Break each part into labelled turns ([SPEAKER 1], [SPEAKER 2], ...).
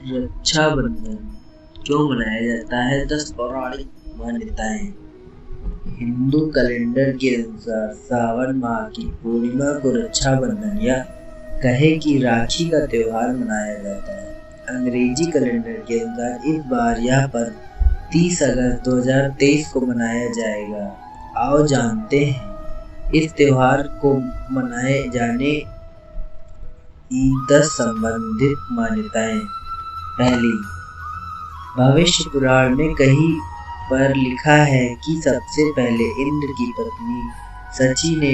[SPEAKER 1] रक्षाबंधन क्यों मनाया जाता है? 10 पौराणिक मान्यताएं। हिंदू कैलेंडर के अनुसार सावन माह की पूर्णिमा को रक्षाबंधन या कहे कि राखी का त्योहार मनाया जाता है। अंग्रेजी कैलेंडर के अनुसार इस बार यह पर्व 30 अगस्त 2023 को मनाया जाएगा। आओ जानते हैं इस त्योहार को मनाए जाने की 10 संबंधित मान्यताएं। पहली, भविष्य पुराण में कहीं पर लिखा है कि सबसे पहले इंद्र की पत्नी सची ने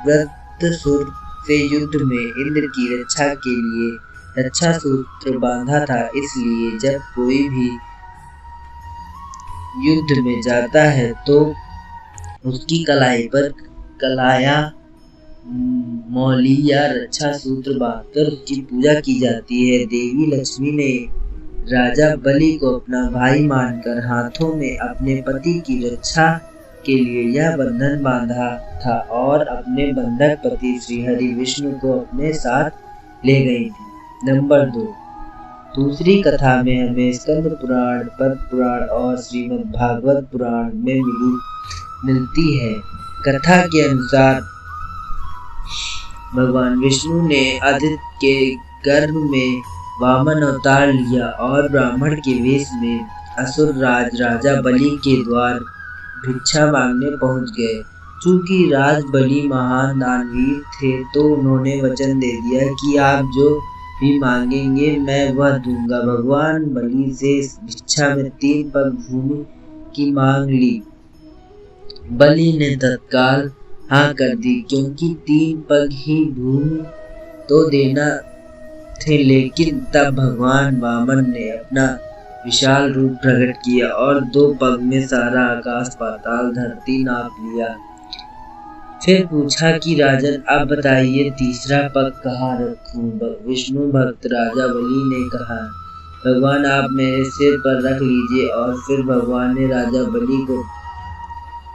[SPEAKER 1] वृत्रसुर से युद्ध में इंद्र की रक्षा के लिए रक्षा सूत्र बांधा था। इसलिए जब कोई भी युद्ध में जाता है तो उसकी कलाई पर कलाया मौली या रक्षा सूत्र बांधकर उसकी पूजा की जाती है। देवी लक्ष्मी ने राजा बलि को अपना भाई मानकर हाथों में अपने पति की रक्षा के लिए यह बंधन बांधा था और अपने बंधक पति श्री हरि विष्णु को अपने साथ ले गई थी। नंबर 2, दूसरी कथा में हमें स्कंद पुराण, पद्म पुराण और श्रीमद् भागवत पुराण में मिलती है। कथा के अनुसार भगवान विष्णु ने आदित्य के गर्भ में वामन अवतार लिया और ब्राह्मण के वेश में असुर राज राजा बलि के द्वार भिक्षा मांगने पहुंच गए। चूंकि राज बलि महान दानवीर थे तो उन्होंने वचन दे दिया कि आप जो भी मांगेंगे मैं वह दूंगा। भगवान बलि से भिक्षा में 3 पग भूमि की मांग ली। बलि ने तत्काल हाँ कर दी, क्योंकि 3 पग ही भूमि तो देना थे। लेकिन तब भगवान वामन ने अपना विशाल रूप प्रकट किया और 2 पग में सारा आकाश पाताल धरती नाप लिया। फिर पूछा कि राजन अब बताइए तीसरा पग कहाँ रखूं? विष्णु भक्त राजा बलि ने कहा भगवान आप मेरे सिर पर रख लीजिए। और फिर भगवान ने राजा बलि को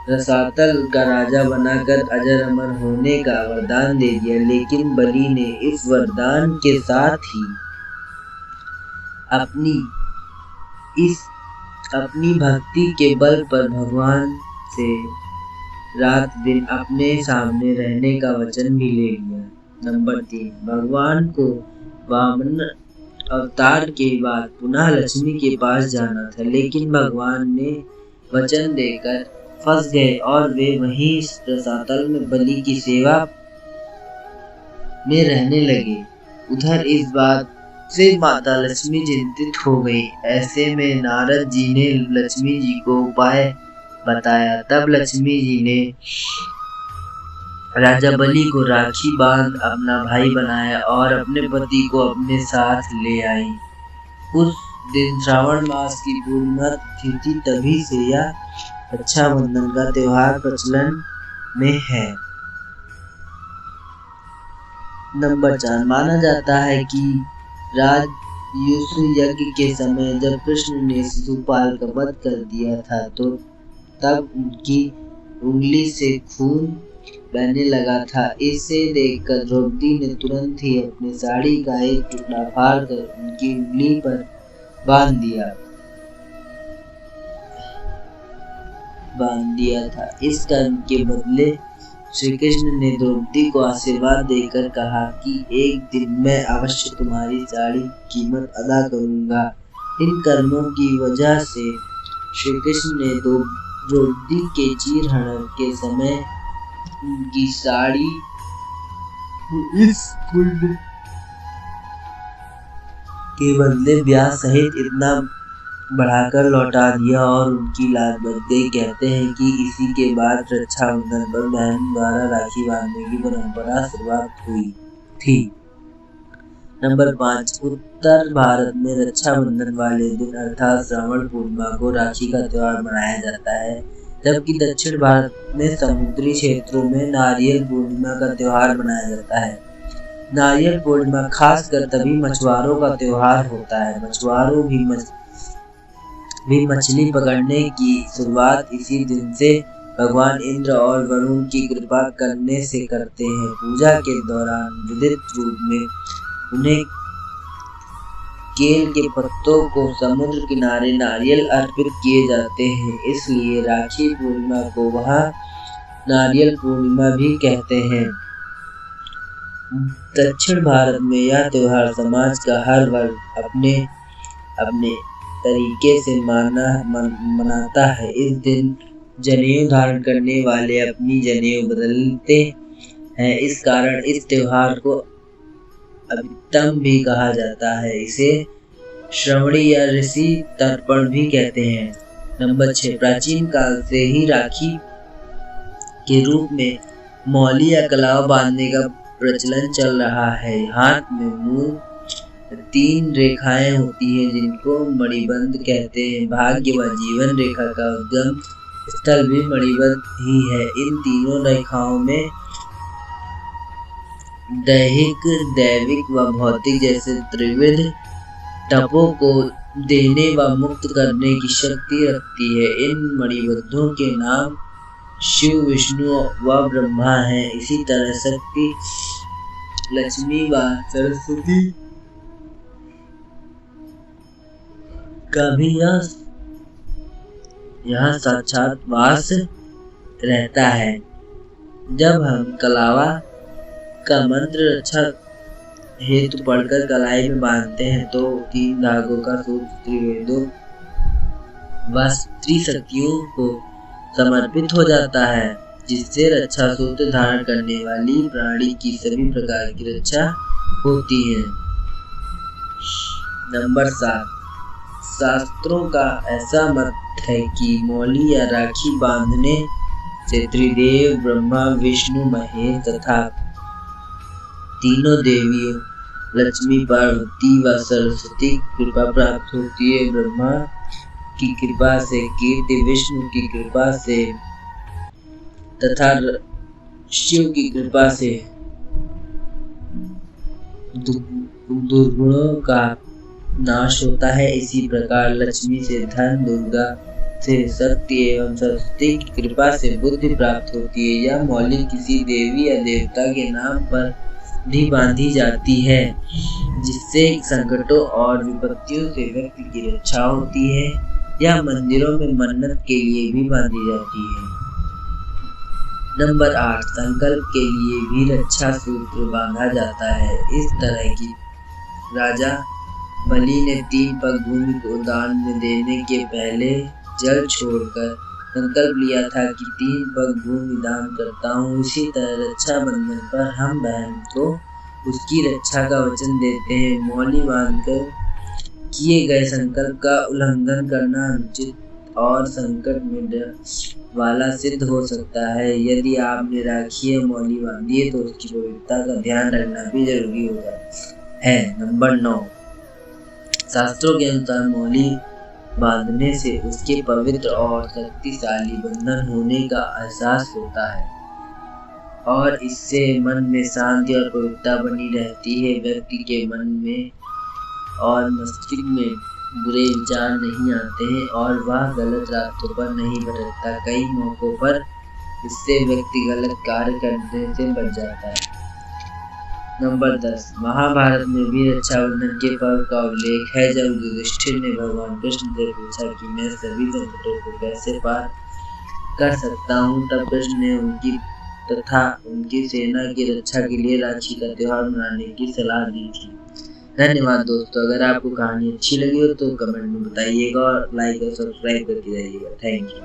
[SPEAKER 1] रसातल का राजा बनाकर अजर अमर होने का वरदान दे दिया। लेकिन बलि ने इस वरदान के साथ ही अपनी भक्ति के बल पर भगवान से रात दिन अपने सामने रहने का वचन भी ले लिया। नंबर 3, भगवान को वामन अवतार के बाद पुनः लक्ष्मी के पास जाना था, लेकिन भगवान ने वचन देकर फंस गए और वे वहीं रसातल में बलि की सेवा में रहने लगे। उधर इस बात से माता लक्ष्मी चिंतित हो गई। ऐसे में नारद जी ने लक्ष्मी जी को उपाय बताया। तब लक्ष्मी जी ने राजा बलि को राखी बांध अपना भाई बनाया और अपने पति को अपने साथ ले आई। उस दिन श्रावण मास की पूर्णिमा तिथि थी, तभी से यह रक्षाबंधन का त्योहार प्रचलन में है। नंबर 4, माना जाता है कि राजसूय यज्ञ के समय जब कृष्ण ने शिशुपाल का वध कर दिया था तो तब उनकी उंगली से खून बहने लगा था। इसे देखकर द्रौपदी ने तुरंत ही अपनी साड़ी का एक टुकड़ा फाड़कर उनकी उंगली पर बांध दिया था। इस कर्म के बदले श्री कृष्ण ने द्रौपदी को आशीर्वाद देकर कहा कि एक दिन मैं अवश्य तुम्हारी साड़ी की कीमत अदा करूंगा। इन कर्मों की वजह से श्री कृष्ण ने द्रौपदी के चीरहरण के समय उनकी साड़ी इस पुण्य के बदले ब्याज सहित इतना बढ़ाकर लौटा दिया और उनकी लाज बच गई। कहते हैं कि इसी के बाद रक्षाबंधन पर बहन द्वारा राखी बांधने की परंपरा शुरुआत हुई थी। नंबर 5, उत्तर भारत में रक्षाबंधन वाले दिन अर्थात श्रावण पूर्णिमा को राखी का त्योहार मनाया जाता है, जबकि दक्षिण भारत में समुद्री क्षेत्रों में नारियल पूर्णिमा का त्योहार मनाया जाता है। नारियल पूर्णिमा खासकर तभी मछुआरों का त्योहार होता है। मछुआरों भी मछली पकड़ने की शुरुआत इसी दिन से भगवान इंद्र और वरुण की कृपा करने से करते हैं। पूजा के दौरान विधिवत रूप में उन्हें केल के पत्तों को समुद्र किनारे नारियल अर्पित किए जाते हैं, इसलिए राखी पूर्णिमा को वह नारियल पूर्णिमा भी कहते हैं। दक्षिण भारत में यह त्योहार समाज का हर वर्ग अपने अपने तरीके से मनाता है। इस दिन जनेऊ धारण करने वाले अपनी जनेऊ बदलते हैं। इस कारण इस त्योहार को अभितम भी कहा जाता है। इसे श्रवणी या ऋषि तर्पण भी कहते हैं। नंबर 6, प्राचीन काल से ही राखी के रूप में मौली या कलावा बांधने का प्रचलन चल रहा है। हाथ में मूल 3 रेखाएं होती हैं, जिनको मणिबंध कहते हैं। भाग्य व जीवन रेखा का उद्गम स्थल भी मणिबंध ही है। इन तीनों रेखाओं में दैहिक, दैविक व भौतिक जैसे त्रिविध तपों को देने व मुक्त करने की शक्ति रखती है। इन मणिबंधों के नाम शिव, विष्णु व ब्रह्मा हैं। इसी तरह शक्ति लक्ष्मी व सरस्वती का भी यहाँ साक्षात वास रहता है। जब हम कलावा का मंत्र रक्षा हेतु पढ़कर कलाई में बांधते हैं तो 3 धागों का सूत्र त्रिवेदों व त्रिशक्तियों को समर्पित हो जाता है, जिससे रक्षा सूत्र धारण करने वाली प्राणी की सभी प्रकार की रक्षा होती है। नंबर 7, शास्त्रों का ऐसा मत है कि मौली या राखी बांधने से त्रिदेव ब्रह्मा, विष्णु, महेश तथा तीनों देवियों लक्ष्मी, पार्वती व सरस्वती की कृपा प्राप्त होती है। ब्रह्मा की कृपा से कीर्ति, विष्णु की कृपा से तथा शिव की कृपा से दुर्गुणों का नाश होता है। इसी प्रकार लक्ष्मी से धन, दुर्गा से शक्ति एवं सरस्वती की कृपा से बुद्धि प्राप्त होती है। यह मौली किसी देवी या देवता के नाम पर भी बांधी जाती है, जिससे संकटों और विपत्तियों से व्यक्ति की रक्षा होती है। यह मंदिरों में मन्नत के लिए भी बांधी जाती है। नंबर 8, संकल्प के लिए भी रक्षा सूत्र बांधा जाता है। इस तरह की राजा बलि ने 3 पग भूमि को दान में देने के पहले जल छोड़कर संकल्प लिया था कि 3 पग भूमि दान करता हूँ। इसी तरह रक्षाबंधन पर हम बहन को उसकी रक्षा का वचन देते हैं। मौली बांधकर किए गए संकल्प का उल्लंघन करना अनुचित और संकट में डर वाला सिद्ध हो सकता है। यदि आपने राखी या मौली बांधी है तो उसकी पवित्रता का ध्यान रखना भी जरूरी होगा है। नंबर 9, शास्त्रों के अनुसार मौली बांधने से उसके पवित्र और शक्तिशाली बंधन होने का एहसास होता है और इससे मन में शांति और पवित्रता बनी रहती है। व्यक्ति के मन में और मस्तिष्क में बुरे विचार नहीं आते हैं और वह गलत रास्तों पर नहीं भटकता। कई मौकों पर इससे व्यक्ति गलत कार्य करने से बच जाता है। नंबर 10, महाभारत में भी रक्षाबंधन के पर्व का उल्लेख है। जब युधिष्ठिर ने भगवान कृष्ण से पूछा कि मैं सभी संकटों को कैसे पार कर सकता हूँ, तब कृष्ण ने उनकी तथा उनकी सेना की रक्षा के लिए राखी का त्योहार मनाने की सलाह दी थी। धन्यवाद दोस्तों। अगर आपको कहानी अच्छी लगी हो तो कमेंट में बताइएगा और लाइक और सब्सक्राइब करके जाइएगा। Thank you.